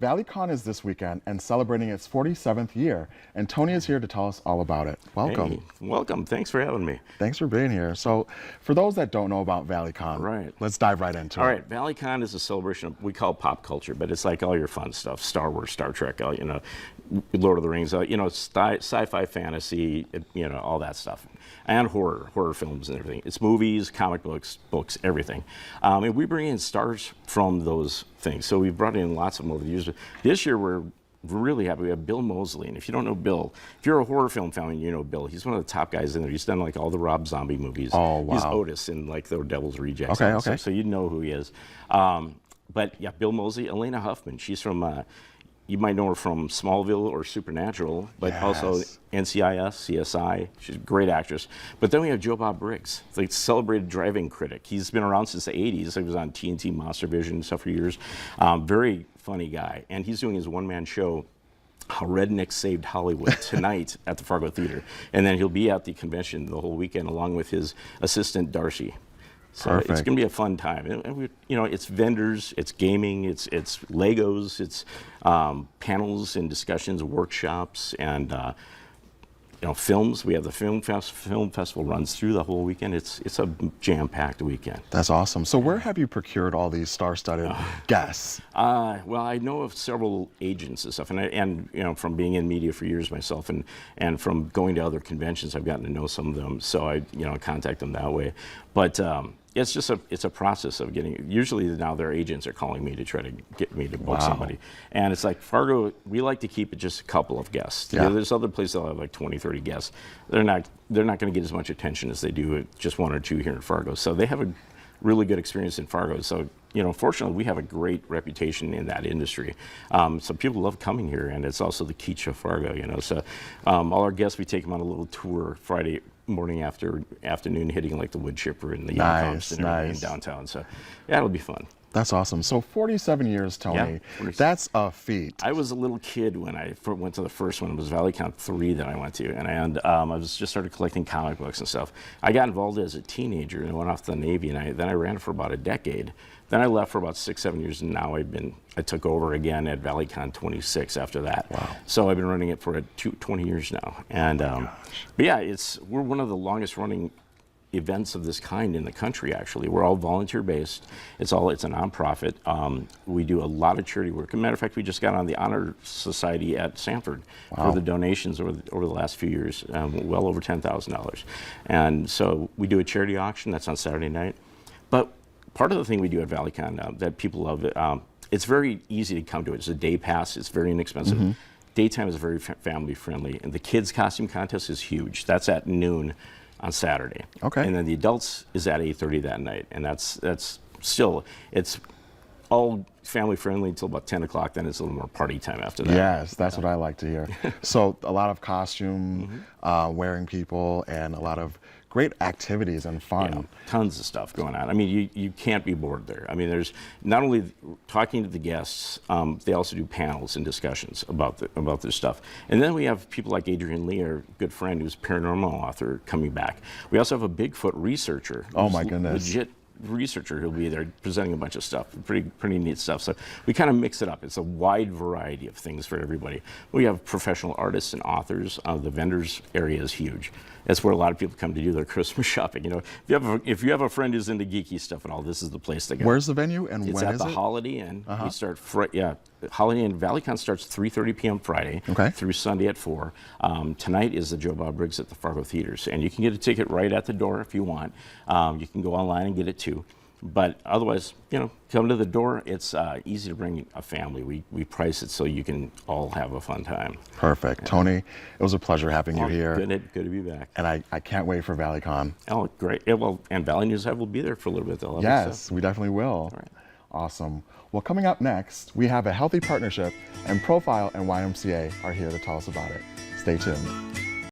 Valleycon is this weekend and celebrating its 47th year, and Tony is here to tell us all about it. Welcome. Hey, welcome. Thanks for having me. Thanks for being here. So, for those that don't know about Valleycon, let's dive right into it. All right, Valleycon is a celebration of, we call it pop culture, but it's like all your fun stuff, Star Wars, Star Trek, Lord of the Rings, sci-fi, fantasy, all that stuff, and horror films and everything. It's movies, comic books, everything. And we bring in stars from those things. So we've brought in lots of them over the years. This year we're really happy. We have Bill Moseley, and if you don't know Bill, if you're a horror film fan, you know Bill. He's one of the top guys in there. He's done like all the Rob Zombie movies. Oh, wow. He's Otis in like the Devil's Rejects. Okay. So you know who he is. But yeah, Bill Moseley, Elena Huffman. She's from, you might know her from Smallville or Supernatural, but also NCIS, CSI. She's a great actress. But then we have Joe Bob Briggs, the celebrated driving critic. He's been around since the 80s. He was on TNT Monster Vision and stuff for years. Very funny guy. And he's doing his one-man show, How Rednecks Saved Hollywood, tonight at the Fargo Theater. And then he'll be at the convention the whole weekend along with his assistant, Darcy. So Perfect. It's going to be a fun time. And it's vendors, it's gaming, it's Legos, it's panels and discussions, workshops, and films. We have the film festival runs through the whole weekend. It's a jam-packed weekend. That's awesome. So where have you procured all these star-studded guests? Well, I know of several agents and stuff, and from being in media for years myself, and from going to other conventions, I've gotten to know some of them. So I contact them that way. But it's a process of getting. Usually now their agents are calling me to try to get me to book somebody, and it's like Fargo. We like to keep it just a couple of guests. Yeah. There's other places that have like 20, 30 guests. They're not going to get as much attention as they do at just one or two here in Fargo. So they have a really good experience in Fargo. So fortunately, we have a great reputation in that industry. So people love coming here, and it's also the Keach of Fargo. So all our guests, we take them on a little tour Friday morning afternoon, hitting like the wood chipper and the Pumps and everything in downtown. So yeah, it'll be fun. That's awesome. So 47 years, Tony. Yeah, that's a feat. I was a little kid when I went to the first one. It was Valleycon 3 that I went to, and I was just started collecting comic books and stuff. I got involved as a teenager and went off to the Navy, and then I ran for about a decade. Then I left for about 6, 7 years, and now I took over again at Valleycon 26 after that. Wow. So I've been running it for 20 years now. And but yeah, we're one of the longest running events of this kind in the country, actually. We're all volunteer based. It's a nonprofit. We do a lot of charity work. As a matter of fact, we just got on the Honor Society at Sanford for the donations over the last few years, well over $10,000. And so we do a charity auction that's on Saturday night. But part of the thing we do at Valleycon that people love, it's very easy to come to it. It's a day pass. It's very inexpensive. Mm-hmm. Daytime is very family friendly, and the kids costume contest is huge. That's at noon on Saturday. Okay. And then the adults is at 8:30 that night, and that's still, it's all family friendly until about 10 o'clock. Then it's a little more party time after that. Yes, that's what I like to hear. So a lot of costume wearing people and a lot of great activities and fun. Yeah, tons of stuff going on. I mean, you can't be bored there. I mean, there's not only talking to the guests, they also do panels and discussions about their stuff. And then we have people like Adrian Lee, our good friend, who's a paranormal author, coming back. We also have a Bigfoot researcher. Oh my goodness. Legit researcher who'll be there presenting a bunch of stuff, pretty neat stuff. So we kind of mix it up. It's a wide variety of things for everybody. We have professional artists and authors. The vendors area is huge. That's where a lot of people come to do their Christmas shopping. If you have a friend who's into geeky stuff and all, this is the place to go. Where's the venue and when is it? It's at the Holiday Inn. We start Holiday Inn. Valleycon starts 3:30 p.m. Friday through Sunday at 4. Tonight is the Joe Bob Briggs at the Fargo Theaters, and you can get a ticket right at the door if you want. You can go online and get it too. But otherwise, come to the door. It's easy to bring a family. We price it so you can all have a fun time. Perfect. Yeah. Tony, it was a pleasure having you here. Good to be back. And I can't wait for Valleycon. Oh, great. Yeah, well, and Valley News Hub will be there for a little bit, though. Yes, we definitely will. All right. Awesome. Well, coming up next, we have a healthy partnership, and Profile and YMCA are here to tell us about it. Stay tuned.